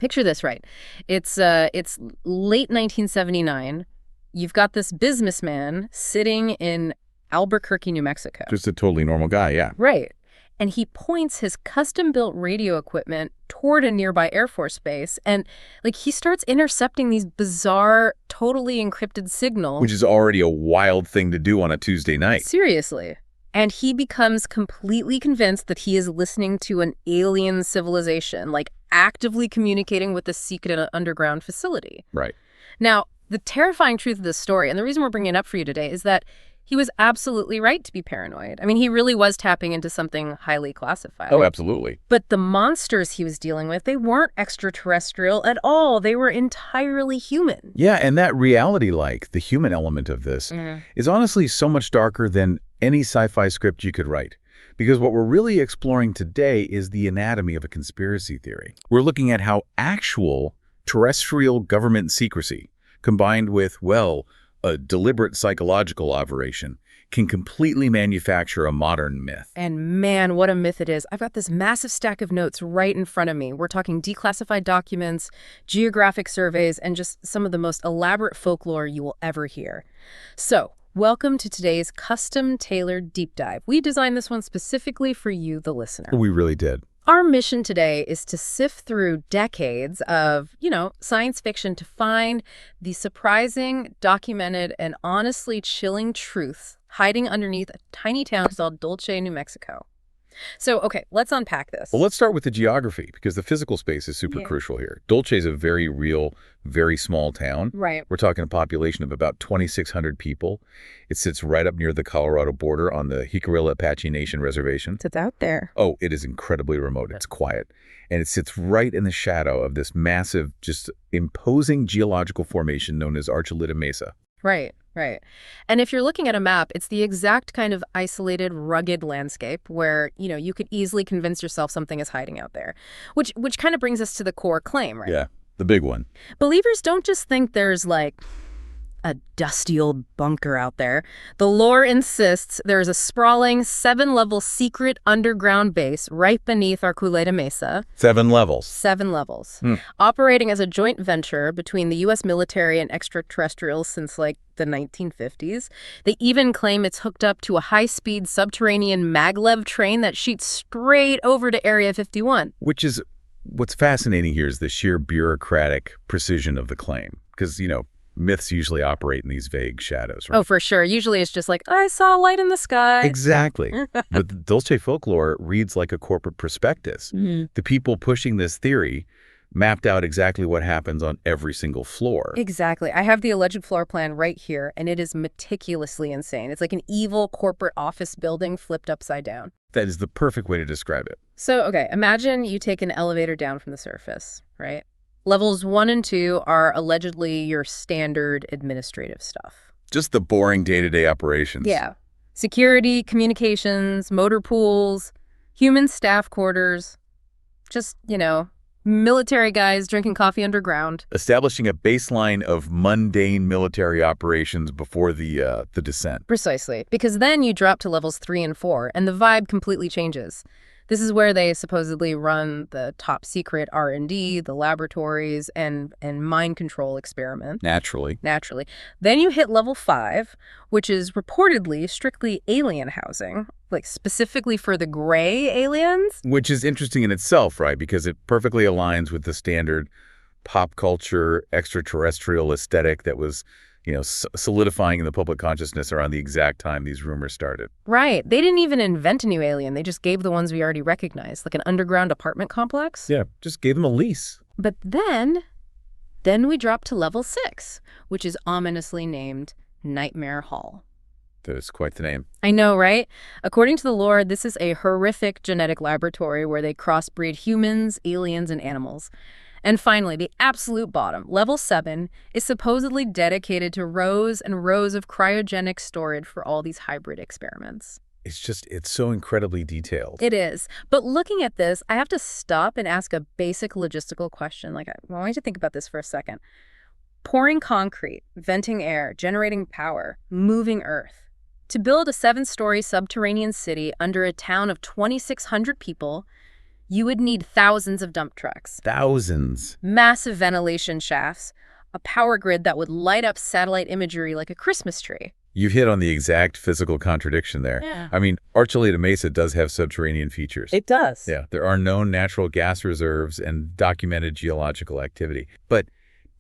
Picture this, right? It's late 1979. You've got this businessman sitting in Albuquerque, New Mexico. Just a totally normal guy, yeah. Right. And he points his custom-built radio equipment toward a nearby Air Force base, and he starts intercepting these bizarre, totally encrypted signals. Which is already a wild thing to do on a Tuesday night. Seriously. And he becomes completely convinced that he is listening to an alien civilization, actively communicating with a secret underground facility. Right. Now, the terrifying truth of this story, and the reason we're bringing it up for you today, is that he was absolutely right to be paranoid. I mean, he really was tapping into something highly classified. Oh, absolutely. But the monsters he was dealing with, they weren't extraterrestrial at all. They were entirely human. Yeah, and that reality, the human element of this, is honestly so much darker than any sci-fi script you could write. Because what we're really exploring today is the anatomy of a conspiracy theory. We're looking at how actual terrestrial government secrecy, combined with, a deliberate psychological operation, can completely manufacture a modern myth. And man, what a myth it is. I've got this massive stack of notes right in front of me. We're talking declassified documents, geographic surveys, and just some of the most elaborate folklore you will ever hear. So, welcome to today's custom-tailored deep dive. We designed this one specifically for you, the listener. We really did. Our mission today is to sift through decades of, science fiction to find the surprising, documented, and honestly chilling truths hiding underneath a tiny town called Dulce, New Mexico. So, okay, let's unpack this. Well, let's start with the geography, because the physical space is super crucial here. Dulce is a very real, very small town. Right. We're talking a population of about 2,600 people. It sits right up near the Colorado border on the Jicarilla Apache Nation Reservation. It's out there. Oh, it is incredibly remote. It's quiet. And it sits right in the shadow of this massive, just imposing geological formation known as Archuleta Mesa. Right. And if you're looking at a map, it's the exact kind of isolated, rugged landscape where, you could easily convince yourself something is hiding out there, which kind of brings us to the core claim, right? Yeah, the big one. Believers don't just think there's a dusty old bunker out there. The lore insists there's a sprawling 7-level secret underground base right beneath Archuleta Mesa. 7 levels. 7 levels. Operating as a joint venture between the U.S. military and extraterrestrials since the 1950s. They even claim it's hooked up to a high-speed subterranean maglev train that shoots straight over to Area 51. Which is, what's fascinating here is the sheer bureaucratic precision of the claim. Because, myths usually operate in these vague shadows, right? Oh, for sure. Usually it's just I saw a light in the sky. Exactly. But the Dulce folklore reads like a corporate prospectus. The people pushing this theory mapped out exactly what happens on every single floor. Exactly. I have the alleged floor plan right here, and it is meticulously insane. It's like an evil corporate office building flipped upside down. That is the perfect way to describe it. So, okay, imagine you take an elevator down from the surface, right? Levels 1 and 2 are allegedly your standard administrative stuff. Just the boring day-to-day operations. Yeah. Security, communications, motor pools, human staff quarters, just, military guys drinking coffee underground. Establishing a baseline of mundane military operations before the descent. Precisely. Because then you drop to levels 3 and 4, and the vibe completely changes. This is where they supposedly run the top secret R&D, the laboratories, and mind control experiments. Naturally. Then you hit level 5, which is reportedly strictly alien housing, specifically for the gray aliens. Which is interesting in itself, right? Because it perfectly aligns with the standard pop culture extraterrestrial aesthetic that was solidifying in the public consciousness around the exact time these rumors started. Right. They didn't even invent a new alien. They just gave the ones we already recognized, like an underground apartment complex. Yeah, just gave them a lease. But then we drop to level 6, which is ominously named Nightmare Hall. That is quite the name. I know, right? According to the lore, this is a horrific genetic laboratory where they crossbreed humans, aliens, and animals. And finally, the absolute bottom, level 7, is supposedly dedicated to rows and rows of cryogenic storage for all these hybrid experiments. It's so incredibly detailed. It is. But looking at this, I have to stop and ask a basic logistical question. I want you to think about this for a second. Pouring concrete, venting air, generating power, moving earth. To build a 7-story subterranean city under a town of 2,600 people, You would need thousands of dump trucks, Thousands. massive ventilation shafts, a power grid that would light up satellite imagery like a Christmas tree. You've hit on the exact physical contradiction there. Yeah. I mean, Archuleta Mesa does have subterranean features. It does. Yeah, there are known natural gas reserves and documented geological activity. But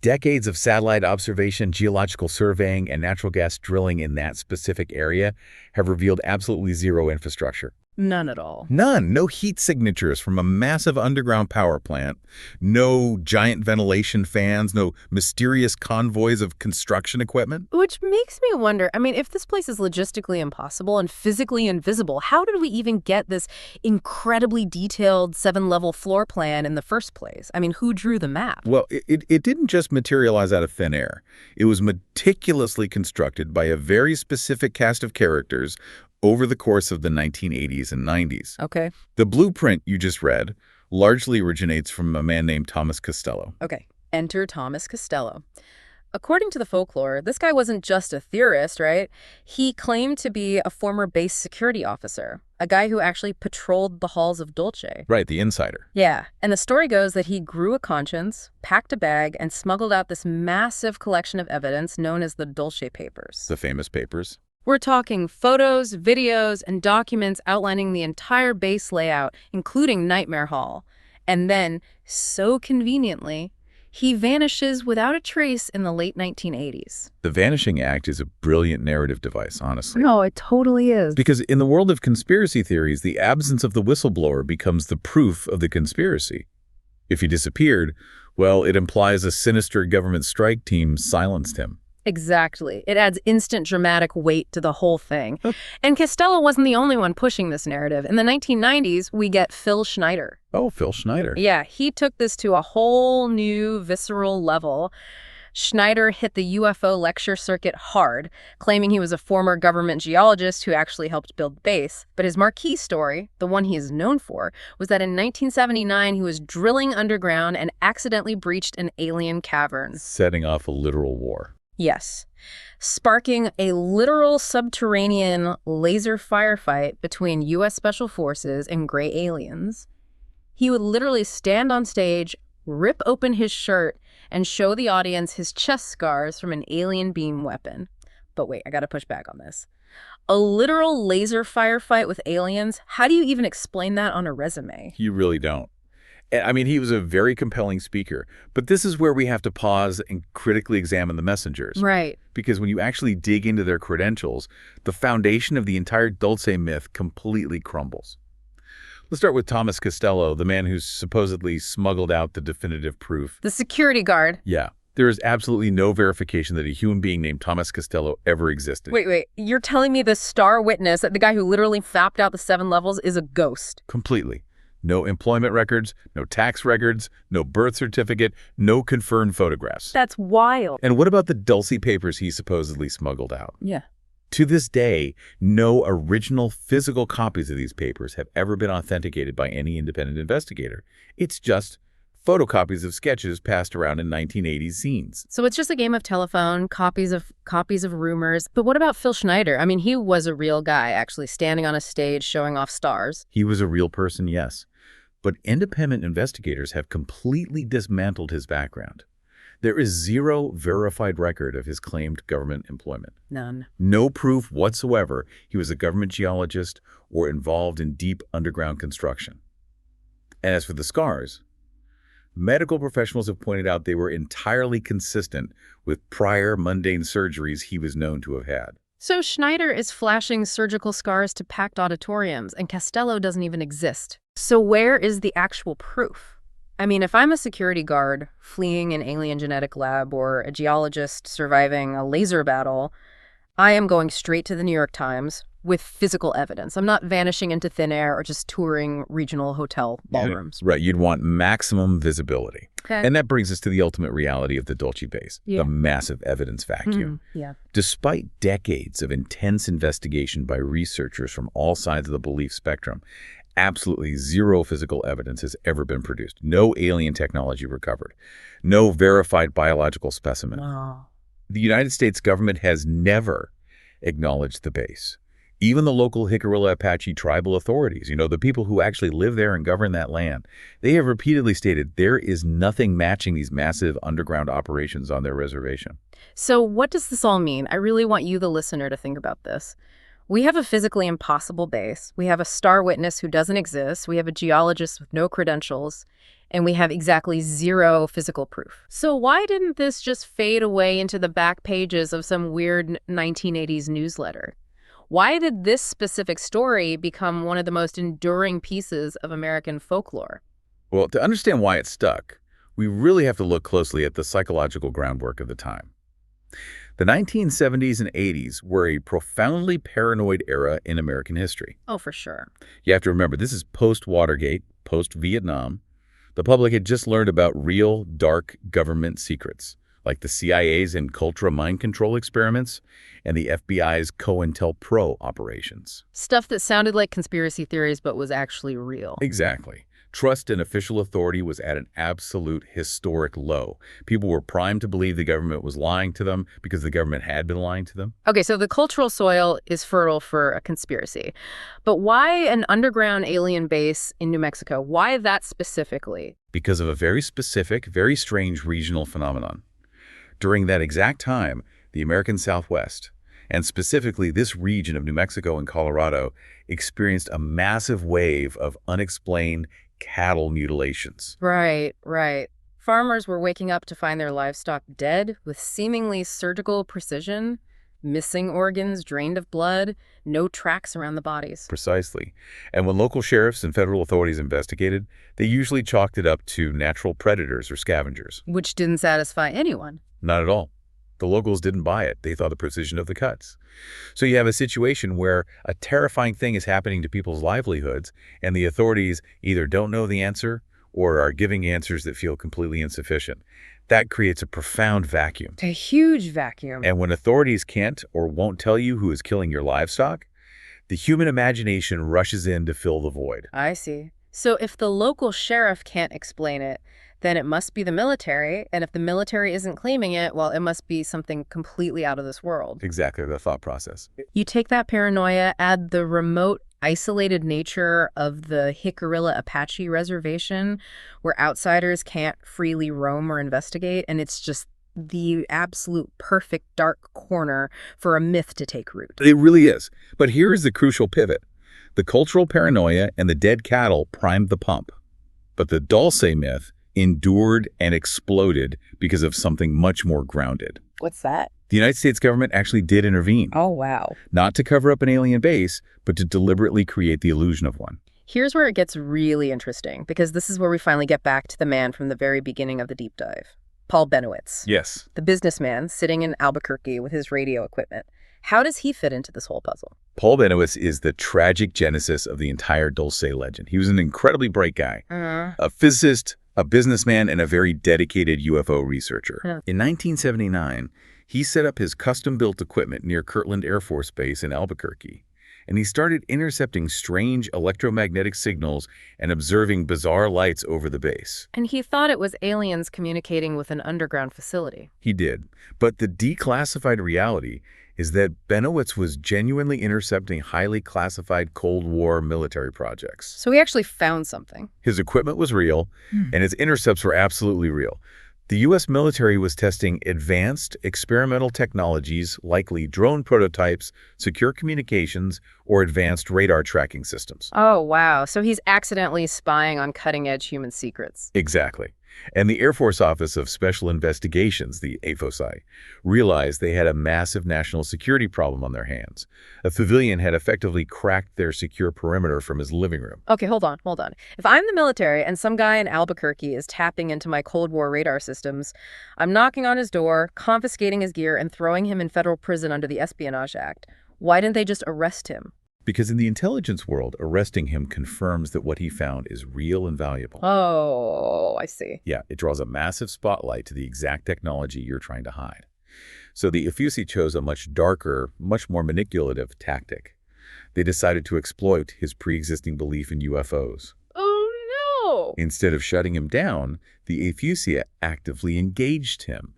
decades of satellite observation, geological surveying, and natural gas drilling in that specific area have revealed absolutely zero infrastructure. None at all. None. No heat signatures from a massive underground power plant. No giant ventilation fans. No mysterious convoys of construction equipment. Which makes me wonder, I mean, if this place is logistically impossible and physically invisible, how did we even get this incredibly detailed 7-level floor plan in the first place? I mean, who drew the map? Well, it didn't just materialize out of thin air. It was meticulously constructed by a very specific cast of characters over the course of the 1980s and 90s. Okay. The blueprint you just read largely originates from a man named Thomas Costello. Okay. Enter Thomas Costello. According to the folklore, this guy wasn't just a theorist, right? He claimed to be a former base security officer, a guy who actually patrolled the halls of Dulce. Right, the insider. Yeah, and the story goes that he grew a conscience, packed a bag, and smuggled out this massive collection of evidence known as the Dulce Papers. The famous papers. We're talking photos, videos, and documents outlining the entire base layout, including Nightmare Hall. And then, so conveniently, he vanishes without a trace in the late 1980s. The Vanishing Act is a brilliant narrative device, honestly. No, it totally is. Because in the world of conspiracy theories, the absence of the whistleblower becomes the proof of the conspiracy. If he disappeared, well, it implies a sinister government strike team silenced him. Exactly. It adds instant dramatic weight to the whole thing. And Costello wasn't the only one pushing this narrative. In the 1990s, we get Phil Schneider. Oh, Phil Schneider. Yeah, he took this to a whole new visceral level. Schneider hit the UFO lecture circuit hard, claiming he was a former government geologist who actually helped build the base. But his marquee story, the one he is known for, was that in 1979 he was drilling underground and accidentally breached an alien cavern. Setting off a literal war. Yes, sparking a literal subterranean laser firefight between U.S. Special Forces and gray aliens. He would literally stand on stage, rip open his shirt, and show the audience his chest scars from an alien beam weapon. But wait, I gotta push back on this. A literal laser firefight with aliens? How do you even explain that on a resume? You really don't. I mean, he was a very compelling speaker, but this is where we have to pause and critically examine the messengers. Right. Because when you actually dig into their credentials, the foundation of the entire Dulce myth completely crumbles. Let's start with Thomas Costello, the man who supposedly smuggled out the definitive proof. The security guard. Yeah. There is absolutely no verification that a human being named Thomas Costello ever existed. Wait. You're telling me the star witness, the guy who literally fapped out the 7 levels, is a ghost? Completely. No employment records, no tax records, no birth certificate, no confirmed photographs. That's wild. And what about the Dulce papers he supposedly smuggled out? Yeah. To this day, no original physical copies of these papers have ever been authenticated by any independent investigator. It's just photocopies of sketches passed around in 1980s zines. So it's just a game of telephone, copies of rumors. But what about Phil Schneider? I mean, he was a real guy, actually standing on a stage showing off stars. He was a real person, yes. But independent investigators have completely dismantled his background. There is zero verified record of his claimed government employment. None. No proof whatsoever he was a government geologist or involved in deep underground construction. And as for the scars, medical professionals have pointed out they were entirely consistent with prior mundane surgeries he was known to have had. So Schneider is flashing surgical scars to packed auditoriums, and Costello doesn't even exist. So where is the actual proof? I mean, if I'm a security guard fleeing an alien genetic lab or a geologist surviving a laser battle, I am going straight to the New York Times with physical evidence. I'm not vanishing into thin air or just touring regional hotel ballrooms. Right. You'd want maximum visibility. Okay. And that brings us to the ultimate reality of the Dulce Base, the massive evidence vacuum. Despite decades of intense investigation by researchers from all sides of the belief spectrum, absolutely zero physical evidence has ever been produced. No alien technology recovered. No verified biological specimen. Wow. The United States government has never acknowledged the base, Even the local Jicarilla Apache tribal authorities, the people who actually live there and govern that land, they have repeatedly stated there is nothing matching these massive underground operations on their reservation. So what does this all mean? I really want you, the listener, to think about this. We have a physically impossible base. We have a star witness who doesn't exist. We have a geologist with no credentials. And we have exactly zero physical proof. So why didn't this just fade away into the back pages of some weird 1980s newsletter? Why did this specific story become one of the most enduring pieces of American folklore? Well, to understand why it stuck, we really have to look closely at the psychological groundwork of the time. The 1970s and 80s were a profoundly paranoid era in American history. Oh, for sure. You have to remember, this is post-Watergate, post-Vietnam. The public had just learned about real, dark government secrets, like the CIA's Encultra mind control experiments and the FBI's COINTELPRO operations. Stuff that sounded like conspiracy theories but was actually real. Exactly. Trust in official authority was at an absolute historic low. People were primed to believe the government was lying to them because the government had been lying to them. Okay, so the cultural soil is fertile for a conspiracy. But why an underground alien base in New Mexico? Why that specifically? Because of a very specific, very strange regional phenomenon. During that exact time, the American Southwest, and specifically this region of New Mexico and Colorado, experienced a massive wave of unexplained cattle mutilations. Right. Farmers were waking up to find their livestock dead with seemingly surgical precision, missing organs drained of blood, no tracks around the bodies. Precisely. And when local sheriffs and federal authorities investigated, they usually chalked it up to natural predators or scavengers. Which didn't satisfy anyone. Not at all. The locals didn't buy it. They thought the precision of the cuts. So you have a situation where a terrifying thing is happening to people's livelihoods, and the authorities either don't know the answer or are giving answers that feel completely insufficient. That creates a profound vacuum. A huge vacuum. And when authorities can't or won't tell you who is killing your livestock, the human imagination rushes in to fill the void. I see. So if the local sheriff can't explain it, then it must be the military. And if the military isn't claiming it, well, it must be something completely out of this world. Exactly, the thought process. You take that paranoia, add the remote, isolated nature of the Jicarilla Apache reservation, where outsiders can't freely roam or investigate, and it's just the absolute perfect dark corner for a myth to take root. It really is. But here is the crucial pivot. The cultural paranoia and the dead cattle primed the pump. But the Dulce myth endured and exploded because of something much more grounded. What's that? The United States government actually did intervene. Oh, wow. Not to cover up an alien base, but to deliberately create the illusion of one. Here's where it gets really interesting, because this is where we finally get back to the man from the very beginning of the deep dive. Paul Bennewitz. Yes. The businessman sitting in Albuquerque with his radio equipment. How does he fit into this whole puzzle? Paul Bennewitz is the tragic genesis of the entire Dulce legend. He was an incredibly bright guy, a physicist, a businessman, and a very dedicated UFO researcher. In 1979, he set up his custom-built equipment near Kirtland Air Force Base in Albuquerque, and he started intercepting strange electromagnetic signals and observing bizarre lights over the base. And he thought it was aliens communicating with an underground facility. He did. But the declassified reality is that Bennewitz was genuinely intercepting highly classified Cold War military projects. So he actually found something. His equipment was real, and his intercepts were absolutely real. The U.S. military was testing advanced experimental technologies, likely drone prototypes, secure communications, or advanced radar tracking systems. Oh, wow. So he's accidentally spying on cutting-edge human secrets. Exactly. And the Air Force Office of Special Investigations, the AFOSI, realized they had a massive national security problem on their hands. A civilian had effectively cracked their secure perimeter from his living room. Okay, hold on. If I'm the military and some guy in Albuquerque is tapping into my Cold War radar systems, I'm knocking on his door, confiscating his gear, and throwing him in federal prison under the Espionage Act. Why didn't they just arrest him? Because in the intelligence world, arresting him confirms that what he found is real and valuable. Oh, I see. Yeah, it draws a massive spotlight to the exact technology you're trying to hide. So the AFUSI chose a much darker, much more manipulative tactic. They decided to exploit his pre-existing belief in UFOs. Oh, no! Instead of shutting him down, the AFUSI actively engaged him.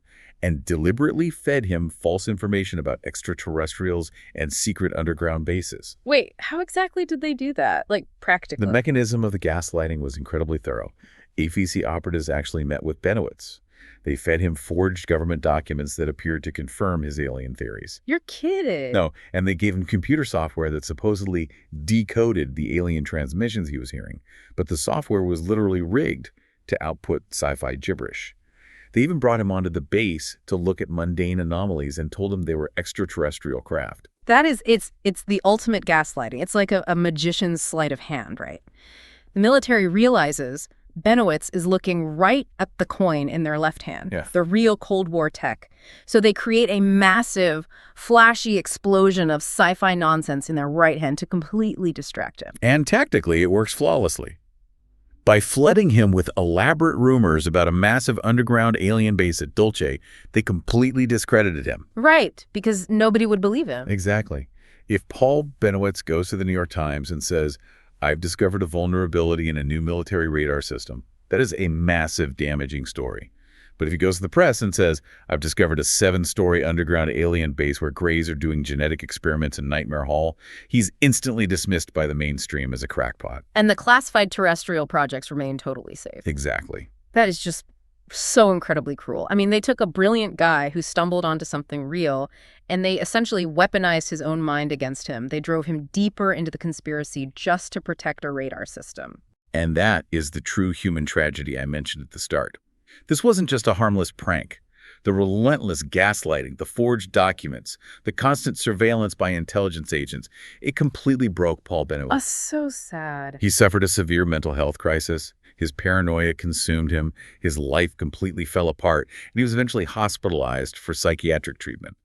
and deliberately fed him false information about extraterrestrials and secret underground bases. Wait, how exactly did they do that? Like, practically? The mechanism of the gaslighting was incredibly thorough. AFC operatives actually met with Benowitz. They fed him forged government documents that appeared to confirm his alien theories. You're kidding. No, and they gave him computer software that supposedly decoded the alien transmissions he was hearing, but the software was literally rigged to output sci-fi gibberish. They even brought him onto the base to look at mundane anomalies and told him they were extraterrestrial craft. That is, it's the ultimate gaslighting. It's like a magician's sleight of hand, right? The military realizes Benowitz is looking right at the coin in their left hand, the real Cold War tech. So they create a massive, flashy explosion of sci-fi nonsense in their right hand to completely distract him. And tactically, it works flawlessly. By flooding him with elaborate rumors about a massive underground alien base at Dulce, they completely discredited him. Right, because nobody would believe him. Exactly. If Paul Benowitz goes to the New York Times and says, "I've discovered a vulnerability in a new military radar system," that is a massive, damaging story. But if he goes to the press and says, "I've discovered a 7-story underground alien base where Greys are doing genetic experiments in Nightmare Hall," he's instantly dismissed by the mainstream as a crackpot. And the classified terrestrial projects remain totally safe. Exactly. That is just so incredibly cruel. I mean, they took a brilliant guy who stumbled onto something real, and they essentially weaponized his own mind against him. They drove him deeper into the conspiracy just to protect a radar system. And that is the true human tragedy I mentioned at the start. This wasn't just a harmless prank. The relentless gaslighting, the forged documents, the constant surveillance by intelligence agents, it completely broke Paul Benowitz. Oh, so sad. He suffered a severe mental health crisis. His paranoia consumed him. His life completely fell apart, and he was eventually hospitalized for psychiatric treatment.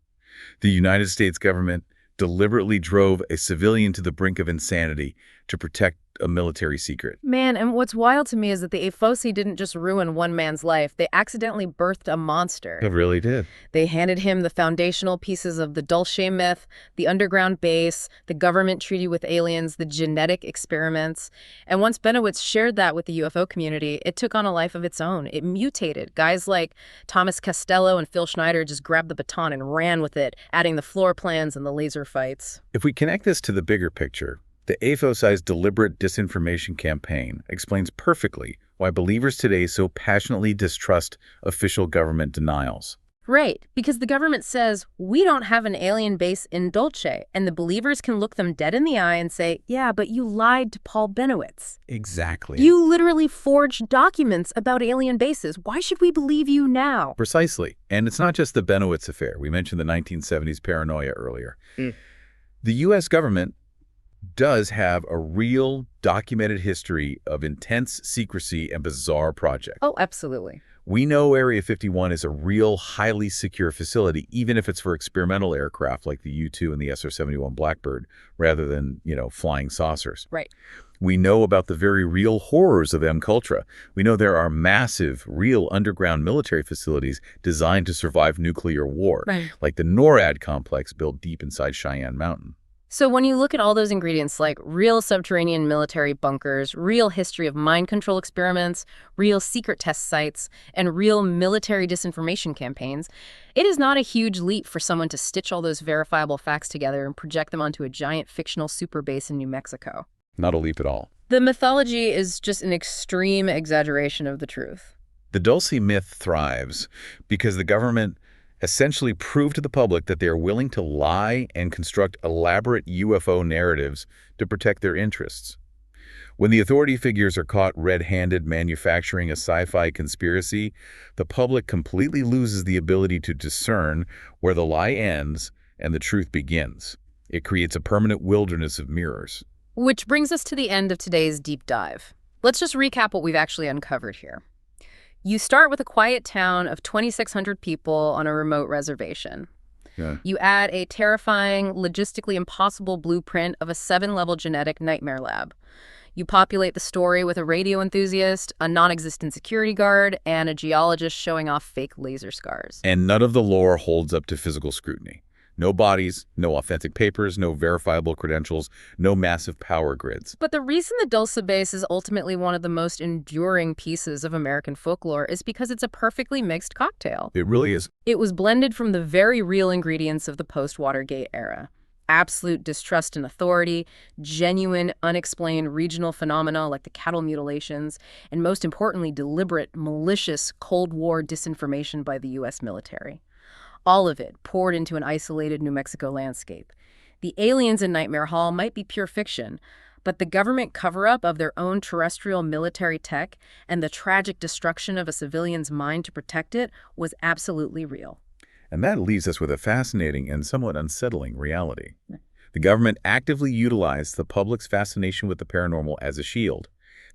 The United States government deliberately drove a civilian to the brink of insanity to protect a military secret. Man, and what's wild to me is that the AFOSI didn't just ruin one man's life. They accidentally birthed a monster. It really did. They handed him the foundational pieces of the Dulce myth, the underground base, the government treaty with aliens, the genetic experiments. And once Benowitz shared that with the UFO community, it took on a life of its own. It mutated. Guys like Thomas Costello and Phil Schneider just grabbed the baton and ran with it, adding the floor plans and the laser fights. If we connect this to the bigger picture, the AFOSI's deliberate disinformation campaign explains perfectly why believers today so passionately distrust official government denials. Right, because the government says, we don't have an alien base in Dulce, and the believers can look them dead in the eye and say, yeah, but you lied to Paul Benowitz. Exactly. You literally forged documents about alien bases. Why should we believe you now? Precisely. And it's not just the Benowitz affair. We mentioned the 1970s paranoia earlier. The U.S. government does have a real documented history of intense secrecy and bizarre projects. Oh, absolutely. We know Area 51 is a real, highly secure facility, even if it's for experimental aircraft like the U-2 and the SR-71 Blackbird, rather than, flying saucers. Right. We know about the very real horrors of MKUltra. We know there are massive, real underground military facilities designed to survive nuclear war, like the NORAD complex built deep inside Cheyenne Mountain. So when you look at all those ingredients like real subterranean military bunkers, real history of mind control experiments, real secret test sites, and real military disinformation campaigns, it is not a huge leap for someone to stitch all those verifiable facts together and project them onto a giant fictional super base in New Mexico. Not a leap at all. The mythology is just an extreme exaggeration of the truth. The Dulce myth thrives because the government essentially proved to the public that they are willing to lie and construct elaborate UFO narratives to protect their interests. When the authority figures are caught red-handed manufacturing a sci-fi conspiracy, the public completely loses the ability to discern where the lie ends and the truth begins. It creates a permanent wilderness of mirrors. Which brings us to the end of today's deep dive. Let's just recap what we've actually uncovered here. You start with a quiet town of 2,600 people on a remote reservation. You add a terrifying, logistically impossible blueprint of a 7-level genetic nightmare lab. You populate the story with a radio enthusiast, a non-existent security guard, and a geologist showing off fake laser scars. And none of the lore holds up to physical scrutiny. No bodies, no authentic papers, no verifiable credentials, no massive power grids. But the reason the Dulce Base is ultimately one of the most enduring pieces of American folklore is because it's a perfectly mixed cocktail. It really is. It was blended from the very real ingredients of the post-Watergate era. Absolute distrust in authority, genuine, unexplained regional phenomena like the cattle mutilations, and most importantly, deliberate, malicious Cold War disinformation by the U.S. military. All of it poured into an isolated New Mexico landscape. The aliens in Nightmare Hall might be pure fiction, but the government cover-up of their own terrestrial military tech and the tragic destruction of a civilian's mind to protect it was absolutely real. And that leaves us with a fascinating and somewhat unsettling reality. The government actively utilized the public's fascination with the paranormal as a shield.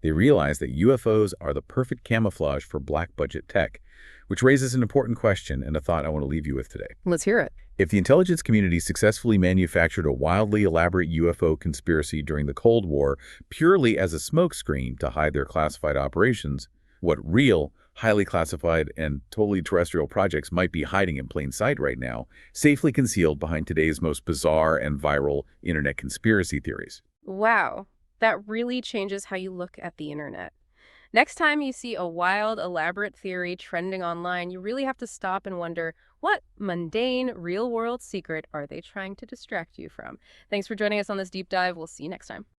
They realized that UFOs are the perfect camouflage for black-budget tech, which raises an important question and a thought I want to leave you with today. Let's hear it. If the intelligence community successfully manufactured a wildly elaborate UFO conspiracy during the Cold War purely as a smokescreen to hide their classified operations, what real, highly classified, and totally terrestrial projects might be hiding in plain sight right now, safely concealed behind today's most bizarre and viral internet conspiracy theories? Wow, that really changes how you look at the internet. Next time you see a wild, elaborate theory trending online, you really have to stop and wonder, what mundane, real-world secret are they trying to distract you from? Thanks for joining us on this deep dive. We'll see you next time.